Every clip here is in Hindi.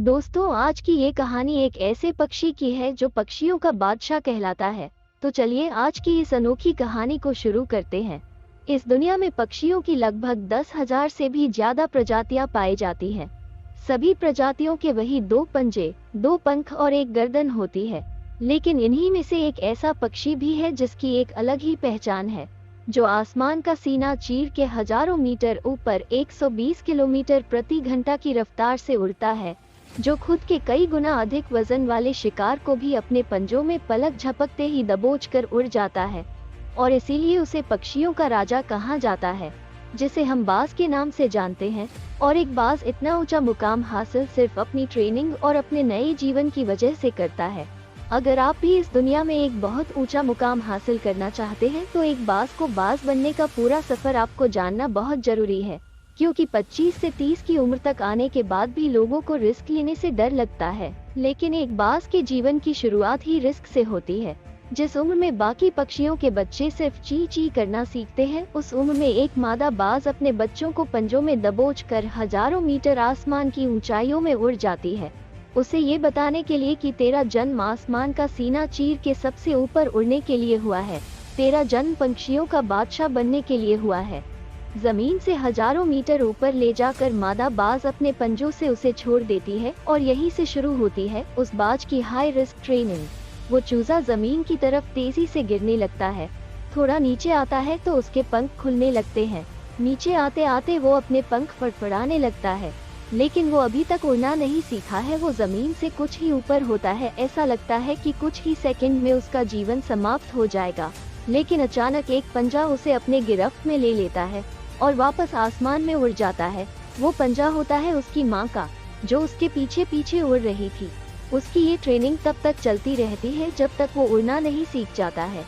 दोस्तों, आज की ये कहानी एक ऐसे पक्षी की है जो पक्षियों का बादशाह कहलाता है। तो चलिए आज की इस अनोखी कहानी को शुरू करते हैं। इस दुनिया में पक्षियों की लगभग 10,000 से भी ज्यादा प्रजातियां पाई जाती हैं। सभी प्रजातियों के वही दो पंजे, दो पंख और एक गर्दन होती है। लेकिन इन्हीं में से एक ऐसा पक्षी भी है जिसकी एक अलग ही पहचान है, जो आसमान का सीना चीर के हजारों मीटर ऊपर 120 किलोमीटर प्रति घंटा की रफ्तार से उड़ता है, जो खुद के कई गुना अधिक वजन वाले शिकार को भी अपने पंजों में पलक झपकते ही दबोचकर उड़ जाता है। और इसीलिए उसे पक्षियों का राजा कहा जाता है, जिसे हम बाज के नाम से जानते हैं। और एक बाज इतना ऊंचा मुकाम हासिल सिर्फ अपनी ट्रेनिंग और अपने नए जीवन की वजह से करता है। अगर आप भी इस दुनिया में एक बहुत ऊंचा मुकाम हासिल करना चाहते हैं तो एक बाज को बाज बनने का पूरा सफर आपको जानना बहुत जरूरी है, क्योंकि 25 से 30 की उम्र तक आने के बाद भी लोगों को रिस्क लेने से डर लगता है। लेकिन एक बाज के जीवन की शुरुआत ही रिस्क से होती है। जिस उम्र में बाकी पक्षियों के बच्चे सिर्फ ची ची करना सीखते हैं, उस उम्र में एक मादा बाज अपने बच्चों को पंजों में दबोचकर हजारों मीटर आसमान की ऊंचाइयों में उड़ जाती है, उसे ये बताने के लिए कि तेरा जन्म आसमान का सीना चीर के सबसे ऊपर उड़ने के लिए हुआ है। तेरा जन्म पक्षियों का बादशाह बनने के लिए हुआ है। जमीन से हजारों मीटर ऊपर ले जाकर मादा बाज अपने पंजों से उसे छोड़ देती है और यहीं से शुरू होती है उस बाज की हाई रिस्क ट्रेनिंग। वो चूजा जमीन की तरफ तेजी से गिरने लगता है। थोड़ा नीचे आता है तो उसके पंख खुलने लगते हैं। नीचे आते आते वो अपने पंख फड़फड़ाने लगता है, लेकिन वो अभी तक उड़ना नहीं सीखा है। वो जमीन से कुछ ही ऊपर होता है। ऐसा लगता है कि कुछ ही सेकंड में उसका जीवन समाप्त हो जाएगा। लेकिन अचानक एक पंजा उसे अपने गिरफ्त में ले लेता है और वापस आसमान में उड़ जाता है। वो पंजा होता है उसकी माँ का, जो उसके पीछे पीछे उड़ रही थी। उसकी ये ट्रेनिंग तब तक चलती रहती है जब तक वो उड़ना नहीं सीख जाता है।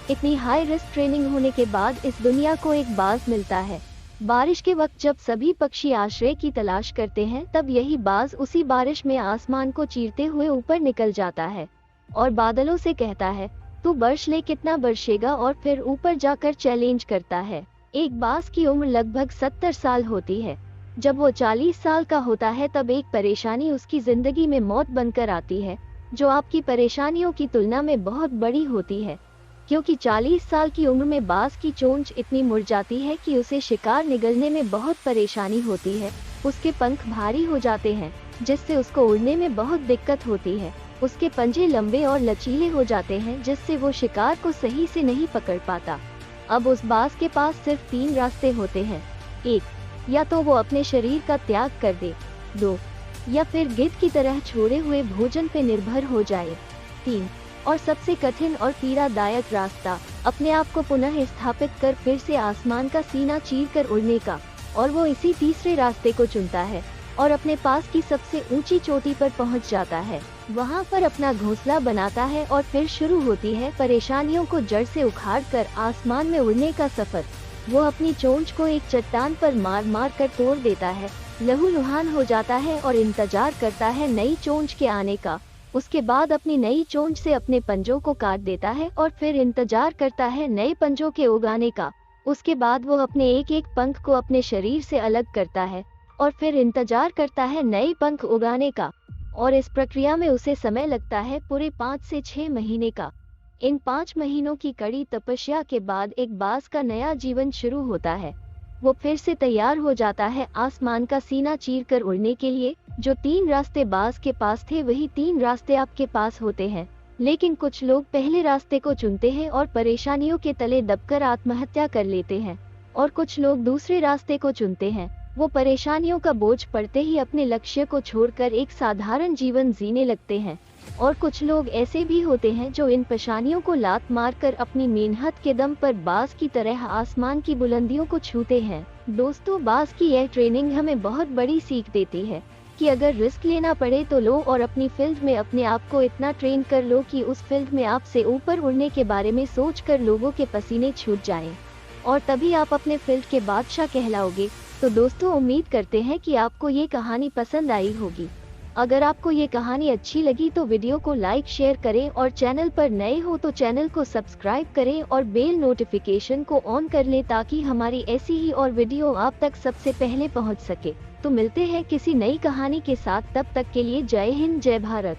इतनी हाई रिस्क ट्रेनिंग होने के बाद इस दुनिया को एक बाज मिलता है। बारिश के वक्त जब सभी पक्षी आश्रय की तलाश करते हैं, तब यही बाज उसी बारिश में आसमान को चीरते हुए ऊपर निकल जाता है और बादलों से कहता है, तू बर्श ले, कितना बरसेगा, और फिर ऊपर जाकर चैलेंज करता है। एक बाज की उम्र लगभग 70 साल होती है। जब वो 40 साल का होता है तब एक परेशानी उसकी जिंदगी में मौत बनकर आती है, जो आपकी परेशानियों की तुलना में बहुत बड़ी होती है। क्योंकि 40 साल की उम्र में बाज की चोंच इतनी मुड़ जाती है कि उसे शिकार निगलने में बहुत परेशानी होती है। उसके पंख भारी हो जाते हैं, जिससे उसको उड़ने में बहुत दिक्कत होती है। उसके पंजे लंबे और लचीले हो जाते हैं, जिससे वो शिकार को सही से नहीं पकड़ पाता। अब उस बाज के पास सिर्फ 3 रास्ते होते हैं। 1, या तो वो अपने शरीर का त्याग कर दे। 2, या फिर गिद्ध की तरह छोड़े हुए भोजन पे निर्भर हो जाए। 3, और सबसे कठिन और पीड़ादायक रास्ता, अपने आप को पुनः स्थापित कर फिर से आसमान का सीना चीर कर उड़ने का। और वो इसी तीसरे रास्ते को चुनता है और अपने पास की सबसे ऊंची चोटी पर पहुंच जाता है। वहां पर अपना घोंसला बनाता है और फिर शुरू होती है परेशानियों को जड़ से उखाड़ कर आसमान में उड़ने का सफर। वो अपनी चोंच को एक चट्टान पर मार मार कर तोड़ देता है, लहूलुहान हो जाता है और इंतजार करता है नई चोंच के आने का। उसके बाद अपनी नई चोंच से अपने पंजों को काट देता है और फिर इंतजार करता है नए पंजों के उगाने का। उसके बाद वो अपने एक एक पंख को अपने शरीर से अलग करता है और फिर इंतजार करता है नए पंख उगाने का। और इस प्रक्रिया में उसे समय लगता है पूरे 5 से 6 महीने का। इन 5 महीनों की कड़ी तपस्या के बाद एक बाज का नया जीवन शुरू होता है। वो फिर से तैयार हो जाता है आसमान का सीना चीर कर उड़ने के लिए। जो 3 रास्ते बाज के पास थे, वही 3 रास्ते आपके पास होते हैं। लेकिन कुछ लोग पहले रास्ते को चुनते हैं और परेशानियों के तले दबकर आत्महत्या कर लेते हैं, और कुछ लोग दूसरे रास्ते को चुनते हैं। वो परेशानियों का बोझ पड़ते ही अपने लक्ष्य को छोड़कर एक साधारण जीवन जीने लगते हैं। और कुछ लोग ऐसे भी होते हैं जो इन परेशानियों को लात मारकर अपनी मेहनत के दम पर बाज की तरह आसमान की बुलंदियों को छूते हैं। दोस्तों, बाज की यह ट्रेनिंग हमें बहुत बड़ी सीख देती है कि अगर रिस्क लेना पड़े तो लो, और अपनी फील्ड में अपने आप को इतना ट्रेन कर लो कि उस फील्ड में आपसे ऊपर उड़ने के बारे में सोचकर लोगों के पसीने छूट जाएं, और तभी आप अपने फील्ड के बादशाह कहलाओगे। तो दोस्तों, उम्मीद करते हैं कि आपको ये कहानी पसंद आई होगी। अगर आपको ये कहानी अच्छी लगी तो वीडियो को लाइक शेयर करें और चैनल पर नए हो तो चैनल को सब्सक्राइब करें और बेल नोटिफिकेशन को ऑन कर लें ताकि हमारी ऐसी ही और वीडियो आप तक सबसे पहले पहुंच सके। तो मिलते हैं किसी नई कहानी के साथ, तब तक के लिए जय हिंद जय भारत।